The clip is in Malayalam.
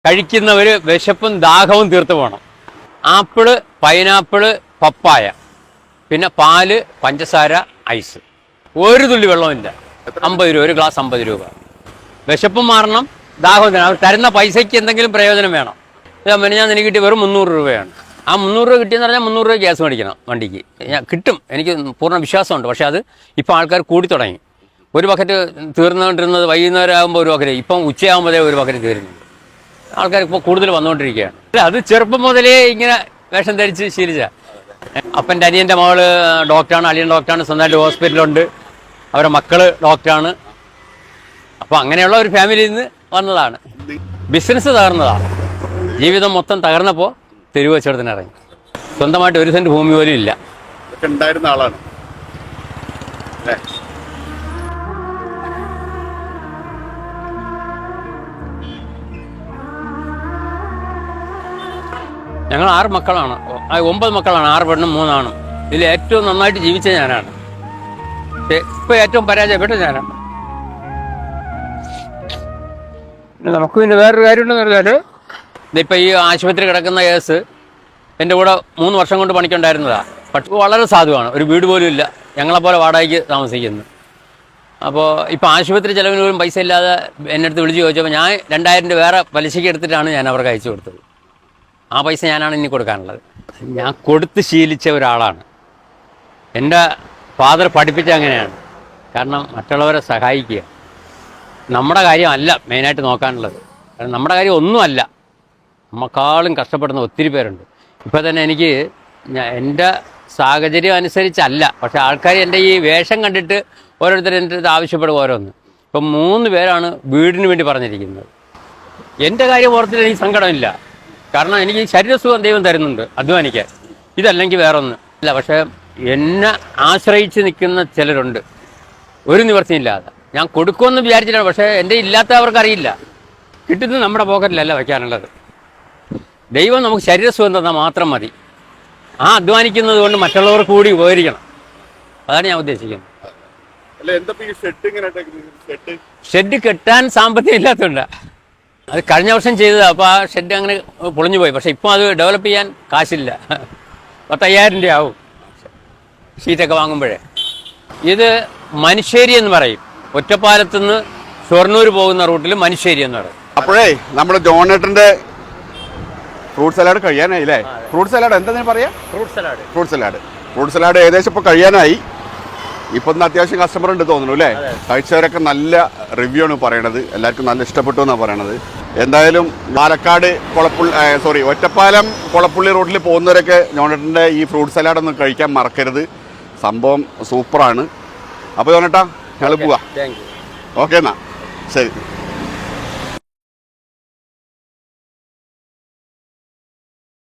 കഴിക്കുന്നവർ വിശപ്പും ദാഹവും തീർത്ത് പോകണം. ആപ്പിള്, പൈനാപ്പിള്, പപ്പായ, പിന്നെ പാല്, പഞ്ചസാര, ഐസ്, ഒരു തുള്ളി വെള്ളമില്ല. 50 രൂപ, ഒരു ഗ്ലാസ് 50 രൂപ. വിശപ്പും മാറണം, ദാഹവും തരണം. അവർ തരുന്ന പൈസയ്ക്ക് എന്തെങ്കിലും പ്രയോജനം വേണം. ഞാൻ എനിക്ക് കിട്ടിയ വെറും 300 രൂപയാണ്. ആ 300 രൂപ കിട്ടിയെന്ന് പറഞ്ഞാൽ 300 രൂപ ഗ്യാസ് മേടിക്കണം വണ്ടിക്ക്. കിട്ടും, എനിക്ക് പൂർണ്ണ വിശ്വാസമുണ്ട്. പക്ഷേ അത് ഇപ്പം ആൾക്കാർ കൂടി തുടങ്ങി. ഒരു ബക്കറ്റ് തീർന്നുകൊണ്ടിരുന്നത് വൈകുന്നേരം ആകുമ്പോൾ ഒരു ബക്കറ്റ്, ഇപ്പം ഉച്ചയാകുമ്പോഴേ ഒരു ബക്കറ്റ് തീരുന്നുണ്ട്. ആൾക്കാർ ഇപ്പോൾ കൂടുതൽ വന്നുകൊണ്ടിരിക്കുകയാണ്. അത് ചെറുപ്പം മുതലേ ഇങ്ങനെ വേഷം ധരിച്ച് ശീലിച്ച. അപ്പൻ്റെ അനിയൻ്റെ മകള് ഡോക്ടറാണ്, അളിയൻ ഡോക്ടറാണ്, സ്വന്തമായിട്ട് ഹോസ്പിറ്റലുണ്ട്, അവരുടെ മക്കള് ഡോക്ടറാണ്. അപ്പോൾ അങ്ങനെയുള്ള ഒരു ഫാമിലിയിൽ നിന്ന് വന്നതാണ്. ബിസിനസ് തകർന്നതാണ്. ജീവിതം മൊത്തം തകർന്നപ്പോൾ തെരുവ് കച്ചവടത്തിന് ഇറങ്ങി. സ്വന്തമായിട്ട് 1 സെന്റ് ഭൂമി പോലും ഇല്ല. ഉണ്ടായിരുന്ന ആളാണ്. ഞങ്ങൾ 6 മക്കളാണ്, 9 മക്കളാണ്, 6 പെണ്ണും 3 ആണും. ഇതിൽ ഏറ്റവും നന്നായിട്ട് ജീവിച്ച ഞാനാണ്. ഇപ്പൊ ഏറ്റവും പരാജയപ്പെട്ട ഞാനാണ്. നമുക്ക് പിന്നെ വേറൊരു കാര്യം ഉണ്ടെന്ന് പറഞ്ഞാൽ, ഇതിപ്പോൾ ഈ ആശുപത്രി കിടക്കുന്ന കേസ് എൻ്റെ കൂടെ 3 വർഷം കൊണ്ട് പണിക്കുണ്ടായിരുന്നതാണ്. പക്ഷേ വളരെ സാധുവാണ്, ഒരു വീട് പോലും ഇല്ല, ഞങ്ങളെപ്പോലെ വാടകയ്ക്ക് താമസിക്കുന്നു. അപ്പോൾ ഇപ്പോൾ ആശുപത്രി ചിലവിന് പോലും പൈസ ഇല്ലാതെ എൻ്റെ അടുത്ത് വിളിച്ച് ചോദിച്ചപ്പോൾ ഞാൻ 2000 രൂപ വേറെ പലിശയ്ക്ക് എടുത്തിട്ടാണ് ഞാൻ അവർക്ക് അയച്ചു കൊടുത്തത്. ആ പൈസ ഞാനാണ് ഇനി കൊടുക്കാനുള്ളത്. ഞാൻ കൊടുത്ത് ശീലിച്ച ഒരാളാണ്. എൻ്റെ ഫാദർ പഠിപ്പിച്ച അങ്ങനെയാണ്. കാരണം മറ്റുള്ളവരെ സഹായിക്കുക നമ്മുടെ കാര്യമല്ല മെയിനായിട്ട് നോക്കാനുള്ളത്. കാരണം നമ്മുടെ കാര്യം ഒന്നുമല്ല, നമ്മക്കാളും കഷ്ടപ്പെടുന്ന ഒത്തിരി പേരുണ്ട്. ഇപ്പോൾ തന്നെ എനിക്ക് എൻ്റെ സാഹചര്യം അനുസരിച്ചല്ല, പക്ഷേ ആൾക്കാർ എൻ്റെ ഈ വേഷം കണ്ടിട്ട് ഓരോരുത്തർ എൻ്റെ അടുത്ത് ആവശ്യപ്പെടും ഓരോന്ന്. ഇപ്പം 3 പേരാണ് വീടിന് വേണ്ടി പറഞ്ഞിരിക്കുന്നത്. എൻ്റെ കാര്യം ഓർത്തിട്ട് എനിക്ക് സങ്കടമില്ല. കാരണം എനിക്ക് ശരീരസുഖം ദൈവം തരുന്നുണ്ട് അധ്വാനിക്കാൻ, ഇതല്ലെങ്കിൽ വേറൊന്നും ഇല്ല. പക്ഷേ എന്നെ ആശ്രയിച്ച് നിൽക്കുന്ന ചിലരുണ്ട്, ഒരു നിവൃത്തിയില്ലാതെ. ഞാൻ കൊടുക്കുമെന്ന് വിചാരിച്ചിട്ടാണ്, പക്ഷേ എൻ്റെ ഇല്ലാത്തവർക്കറിയില്ല. കിട്ടുന്നത് നമ്മുടെ പോക്കറ്റിലല്ല വയ്ക്കാനുള്ളത്. ദൈവം നമുക്ക് ശരീരസുഖം തന്നാൽ മാത്രം മതി. ആ അധ്വാനിക്കുന്നത് കൊണ്ട് മറ്റുള്ളവർ കൂടി ഉപകരിക്കണം. അതാണ് ഞാൻ ഉദ്ദേശിക്കുന്നത്. ഷെഡ് കെട്ടാൻ സാമ്പത്തികം ഇല്ലാത്തതുകൊണ്ട് അത് കഴിഞ്ഞ വർഷം ചെയ്തതാണ്. അപ്പോൾ ആ ഷെഡ് അങ്ങനെ പൊളിഞ്ഞു പോയി. പക്ഷേ ഇപ്പോൾ അത് ഡെവലപ്പ് ചെയ്യാൻ കാശില്ല. 10,000 രൂപ ആവും ഷീറ്റൊക്കെ വാങ്ങുമ്പോഴേ. ഇത് മനുശ്ശേരി എന്ന് പറയും. ഒറ്റപ്പാലത്തുനിന്ന് ഷൊർണൂർ പോകുന്ന റൂട്ടിൽ മനുശ്ശേരി എന്ന് പറയും. അപ്പോഴേ നമ്മുടെ ജോണേട്ടൻ്റെ ഫ്രൂട്ട് സലാഡ് കഴിയാനായി അല്ലേ? ഫ്രൂട്ട് സലാഡ് എന്താ പറയാ? ഫ്രൂട്ട് സലാഡ് ഏകദേശം ഇപ്പോൾ കഴിയാനായി. ഇപ്പം അത്യാവശ്യം കസ്റ്റമർ ഉണ്ട് തോന്നുന്നു അല്ലേ? കഴിച്ചവരൊക്കെ നല്ല റിവ്യൂ ആണ് പറയണത്, എല്ലാവർക്കും നല്ല ഇഷ്ടപ്പെട്ടു എന്നാണ് പറയണത്. എന്തായാലും പാലക്കാട് ഒറ്റപ്പാലം കൊളപ്പുള്ളി റോഡിൽ പോകുന്നവരൊക്കെ ജോണേട്ടൻ്റെ ഈ ഫ്രൂട്ട് സലാഡ് ഒന്ന് കഴിക്കാൻ മറക്കരുത്. സംഭവം സൂപ്പറാണ്. അപ്പോൾ ജോണേട്ടാ ഞങ്ങൾ പോവാം. ഓക്കെ എന്നാ ശരി.